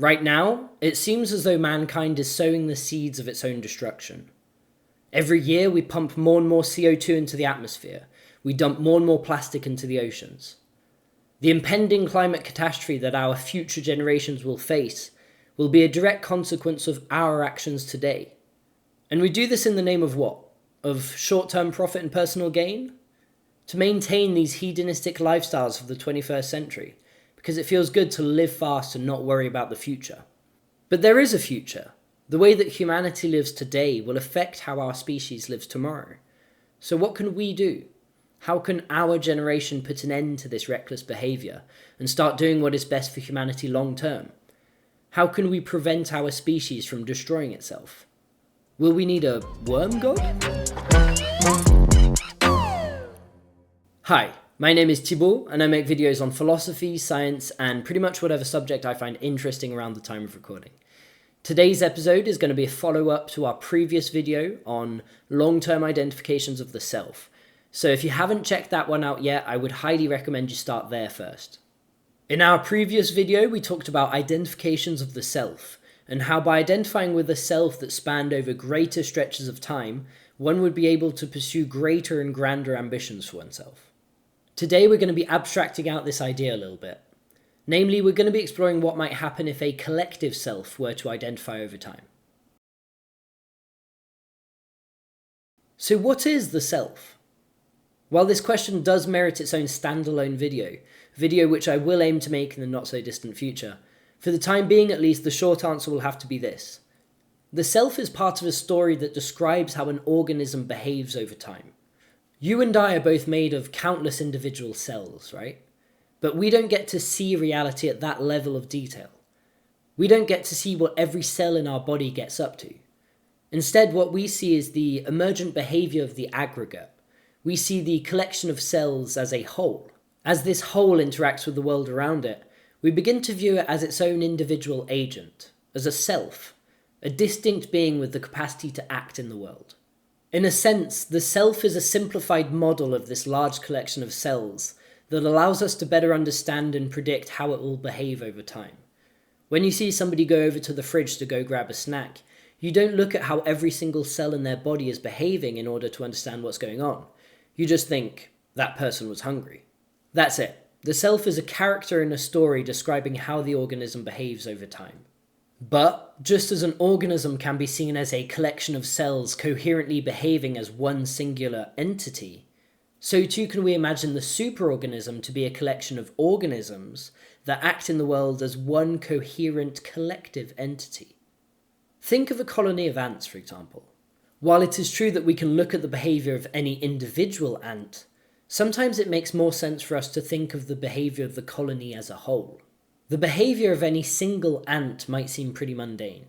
Right now, it seems as though mankind is sowing the seeds of its own destruction. Every year we pump more and more CO2 into the atmosphere. We dump more and more plastic into the oceans. The impending climate catastrophe that our future generations will face will be a direct consequence of our actions today. And we do this in the name of what? Of short-term profit and personal gain? To maintain these hedonistic lifestyles of the 21st century, because it feels good to live fast and not worry about the future. But there is a future. The way that humanity lives today will affect how our species lives tomorrow. So what can we do? How can our generation put an end to this reckless behaviour and start doing what is best for humanity long term? How can we prevent our species from destroying itself? Will we need a worm god? Hi, my name is Thibaut and I make videos on philosophy, science and pretty much whatever subject I find interesting around the time of recording. Today's episode is going to be a follow-up to our previous video on long-term identifications of the self. So if you haven't checked that one out yet, I would highly recommend you start there first. In our previous video, we talked about identifications of the self, and how by identifying with a self that spanned over greater stretches of time, one would be able to pursue greater and grander ambitions for oneself. Today we're going to be abstracting out this idea a little bit. Namely, we're going to be exploring what might happen if a collective self were to identify over time. So what is the self? While this question does merit its own standalone video which I will aim to make in the not so distant future, for the time being at least the short answer will have to be this. The self is part of a story that describes how an organism behaves over time. You and I are both made of countless individual cells, right? But we don't get to see reality at that level of detail. We don't get to see what every cell in our body gets up to. Instead, what we see is the emergent behavior of the aggregate. We see the collection of cells as a whole. As this whole interacts with the world around it, we begin to view it as its own individual agent, as a self, a distinct being with the capacity to act in the world. In a sense, the self is a simplified model of this large collection of cells that allows us to better understand and predict how it will behave over time. When you see somebody go over to the fridge to go grab a snack, you don't look at how every single cell in their body is behaving in order to understand what's going on. You just think, that person was hungry. That's it. The self is a character in a story describing how the organism behaves over time. But, just as an organism can be seen as a collection of cells coherently behaving as one singular entity, so too can we imagine the superorganism to be a collection of organisms that act in the world as one coherent collective entity. Think of a colony of ants, for example. While it is true that we can look at the behaviour of any individual ant, sometimes it makes more sense for us to think of the behaviour of the colony as a whole. The behaviour of any single ant might seem pretty mundane.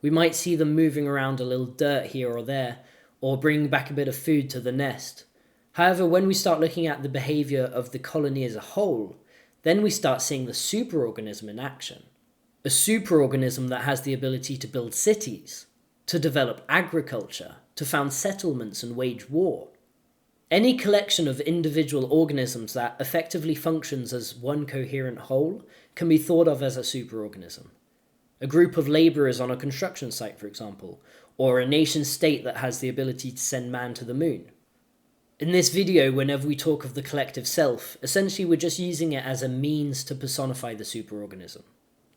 We might see them moving around a little dirt here or there, or bringing back a bit of food to the nest. However, when we start looking at the behaviour of the colony as a whole, then we start seeing the superorganism in action. A superorganism that has the ability to build cities, to develop agriculture, to found settlements and wage war. Any collection of individual organisms that effectively functions as one coherent whole can be thought of as a superorganism. A group of labourers on a construction site, for example, or a nation-state that has the ability to send man to the moon. In this video, whenever we talk of the collective self, essentially we're just using it as a means to personify the superorganism.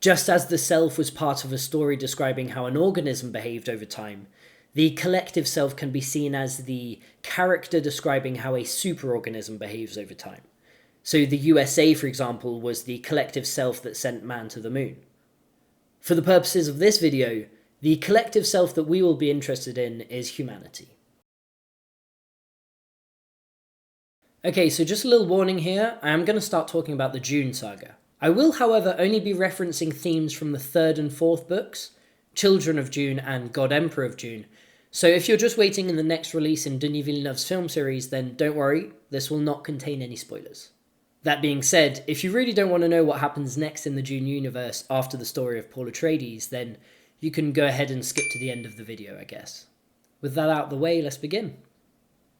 Just as the self was part of a story describing how an organism behaved over time, the collective self can be seen as the character describing how a superorganism behaves over time. So the USA, for example, was the collective self that sent man to the moon. For the purposes of this video, the collective self that we will be interested in is humanity. Okay, so just a little warning here, I am going to start talking about the Dune saga. I will, however, only be referencing themes from the third and fourth books, Children of Dune and God Emperor of Dune. So if you're just waiting in the next release in Denis Villeneuve's film series, then don't worry, this will not contain any spoilers. That being said, if you really don't want to know what happens next in the Dune universe after the story of Paul Atreides, then you can go ahead and skip to the end of the video, I guess. With that out of the way, let's begin.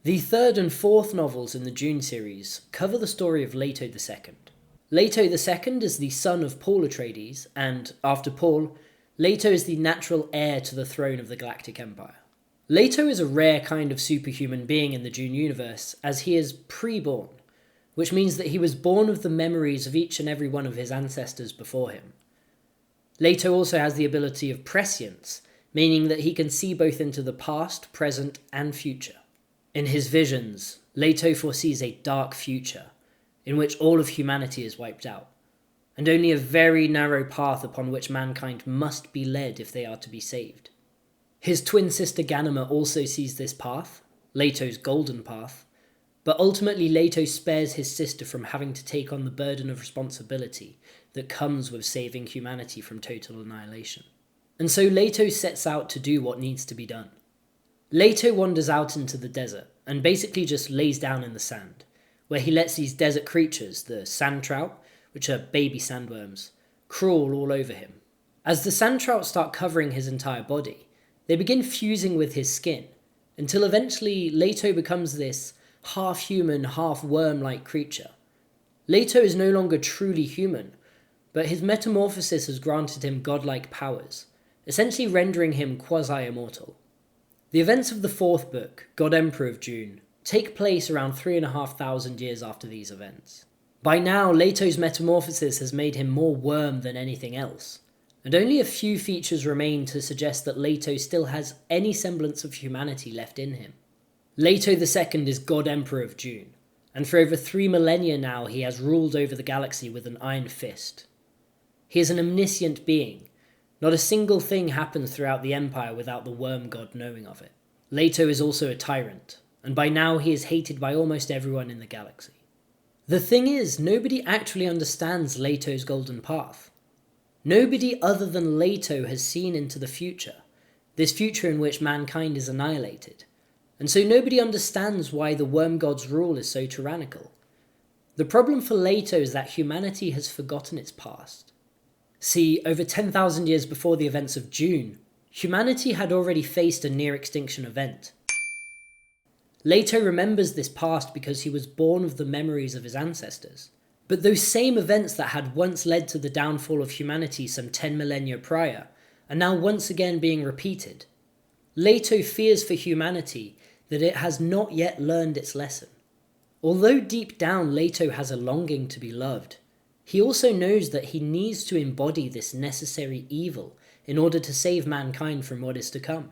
The third and fourth novels in the Dune series cover the story of Leto II. Leto II is the son of Paul Atreides, and, after Paul, Leto is the natural heir to the throne of the Galactic Empire. Leto is a rare kind of superhuman being in the Dune universe, as he is pre-born, which means that he was born of the memories of each and every one of his ancestors before him. Leto also has the ability of prescience, meaning that he can see both into the past, present, and future. In his visions, Leto foresees a dark future, in which all of humanity is wiped out, and only a very narrow path upon which mankind must be led if they are to be saved. His twin sister Ganima also sees this path, Leto's golden path, but ultimately Leto spares his sister from having to take on the burden of responsibility that comes with saving humanity from total annihilation. And so Leto sets out to do what needs to be done. Leto wanders out into the desert and basically just lays down in the sand, where he lets these desert creatures, the sand trout, which are baby sandworms, crawl all over him. As the sand trout start covering his entire body, they begin fusing with his skin, until eventually Leto becomes this half-human, half-worm-like creature. Leto is no longer truly human, but his metamorphosis has granted him godlike powers, essentially rendering him quasi-immortal. The events of the fourth book, God Emperor of Dune, take place around 3,500 years after these events. By now, Leto's metamorphosis has made him more worm than anything else, and only a few features remain to suggest that Leto still has any semblance of humanity left in him. Leto II is God Emperor of Dune, and for over 3 millennia now he has ruled over the galaxy with an iron fist. He is an omniscient being. Not a single thing happens throughout the Empire without the worm god knowing of it. Leto is also a tyrant, and by now he is hated by almost everyone in the galaxy. The thing is, nobody actually understands Leto's golden path. Nobody other than Leto has seen into the future, this future in which mankind is annihilated, and so nobody understands why the worm god's rule is so tyrannical. The problem for Leto is that humanity has forgotten its past. See, over 10,000 years before the events of Dune, humanity had already faced a near-extinction event. Leto remembers this past because he was born of the memories of his ancestors. But those same events that had once led to the downfall of humanity some 10 millennia prior are now once again being repeated. Leto fears for humanity that it has not yet learned its lesson. Although deep down Leto has a longing to be loved, he also knows that he needs to embody this necessary evil in order to save mankind from what is to come.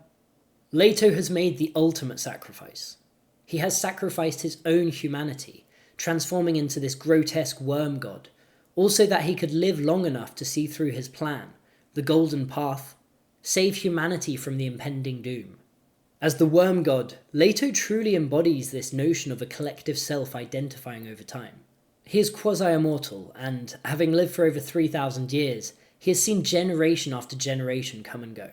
Leto has made the ultimate sacrifice. He has sacrificed his own humanity, transforming into this grotesque worm god, also that he could live long enough to see through his plan, the golden path, save humanity from the impending doom. As the worm god, Leto truly embodies this notion of a collective self identifying over time. He is quasi-immortal, and having lived for over 3,000 years, he has seen generation after generation come and go.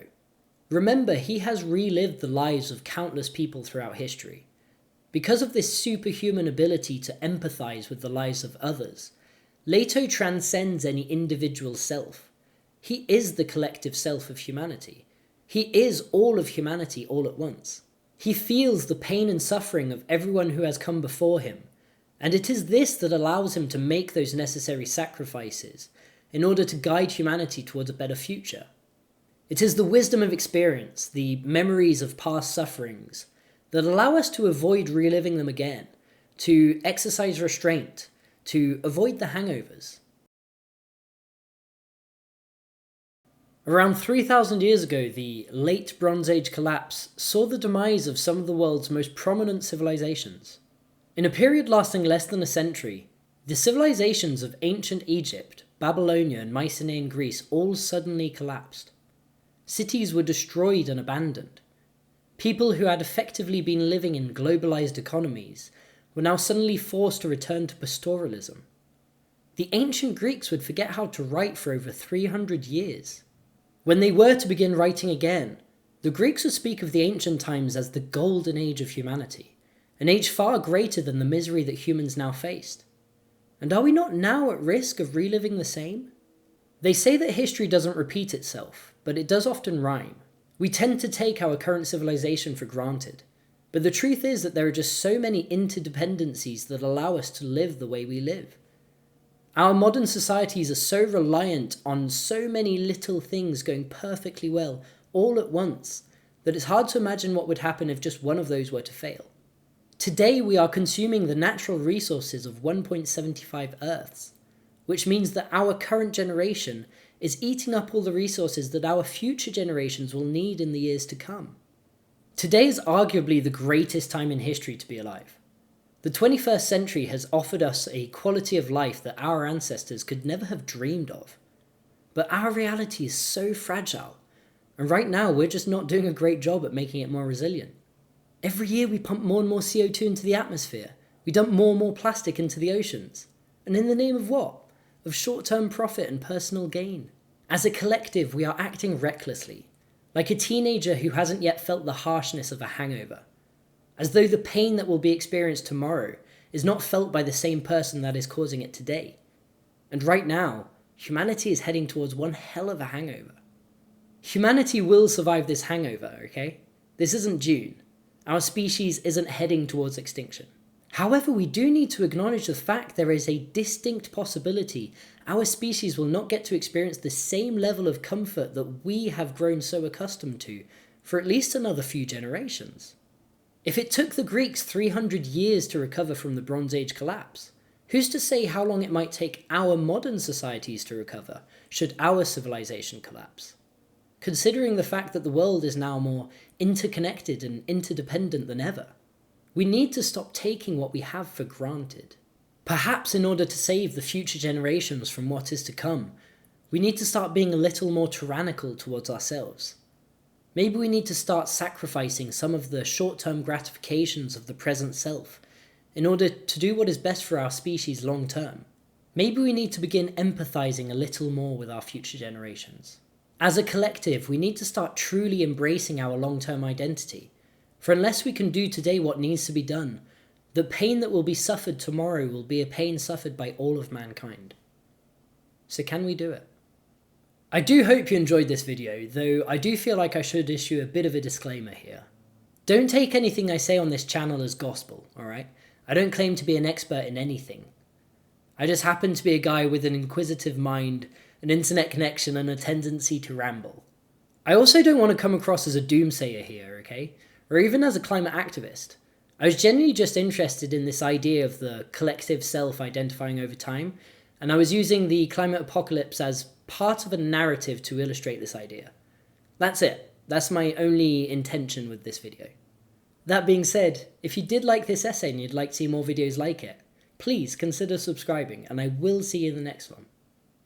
Remember, he has relived the lives of countless people throughout history. Because of this superhuman ability to empathize with the lives of others, Leto transcends any individual self. He is the collective self of humanity. He is all of humanity all at once. He feels the pain and suffering of everyone who has come before him, and it is this that allows him to make those necessary sacrifices in order to guide humanity towards a better future. It is the wisdom of experience, the memories of past sufferings, that allow us to avoid reliving them again, to exercise restraint, to avoid the hangovers. Around 3,000 years ago, the late Bronze Age collapse saw the demise of some of the world's most prominent civilizations. In a period lasting less than a century, the civilizations of ancient Egypt, Babylonia, and Mycenaean Greece all suddenly collapsed. Cities were destroyed and abandoned. People who had effectively been living in globalized economies were now suddenly forced to return to pastoralism. The ancient Greeks would forget how to write for over 300 years. When they were to begin writing again, the Greeks would speak of the ancient times as the golden age of humanity, an age far greater than the misery that humans now faced. And are we not now at risk of reliving the same? They say that history doesn't repeat itself, but it does often rhyme. We tend to take our current civilization for granted, but the truth is that there are just so many interdependencies that allow us to live the way we live. Our modern societies are so reliant on so many little things going perfectly well all at once that it's hard to imagine what would happen if just one of those were to fail. Today we are consuming the natural resources of 1.75 Earths, which means that our current generation is eating up all the resources that our future generations will need in the years to come. Today is arguably the greatest time in history to be alive. The 21st century has offered us a quality of life that our ancestors could never have dreamed of. But our reality is so fragile, and right now we're just not doing a great job at making it more resilient. Every year we pump more and more CO2 into the atmosphere. We dump more and more plastic into the oceans. And in the name of what? Of short-term profit and personal gain. As a collective, we are acting recklessly, like a teenager who hasn't yet felt the harshness of a hangover. As though the pain that will be experienced tomorrow is not felt by the same person that is causing it today. And right now, humanity is heading towards one hell of a hangover. Humanity will survive this hangover, okay? This isn't Dune. Our species isn't heading towards extinction. However, we do need to acknowledge the fact there is a distinct possibility our species will not get to experience the same level of comfort that we have grown so accustomed to for at least another few generations. If it took the Greeks 300 years to recover from the Bronze Age collapse, who's to say how long it might take our modern societies to recover should our civilization collapse? Considering the fact that the world is now more interconnected and interdependent than ever, we need to stop taking what we have for granted. Perhaps in order to save the future generations from what is to come, we need to start being a little more tyrannical towards ourselves. Maybe we need to start sacrificing some of the short-term gratifications of the present self in order to do what is best for our species long term. Maybe we need to begin empathizing a little more with our future generations. As a collective, we need to start truly embracing our long-term identity. For unless we can do today what needs to be done, the pain that will be suffered tomorrow will be a pain suffered by all of mankind. So can we do it? I do hope you enjoyed this video, though I do feel like I should issue a bit of a disclaimer here. Don't take anything I say on this channel as gospel, alright? I don't claim to be an expert in anything. I just happen to be a guy with an inquisitive mind, an internet connection, and a tendency to ramble. I also don't want to come across as a doomsayer here, okay? Or even as a climate activist. I was genuinely just interested in this idea of the collective self identifying over time, and I was using the climate apocalypse as part of a narrative to illustrate this idea. That's it. That's my only intention with this video. That being said, if you did like this essay and you'd like to see more videos like it, please consider subscribing, and I will see you in the next one.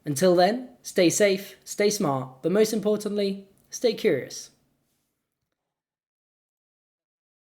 Until then, stay safe, stay smart, but most importantly, stay curious.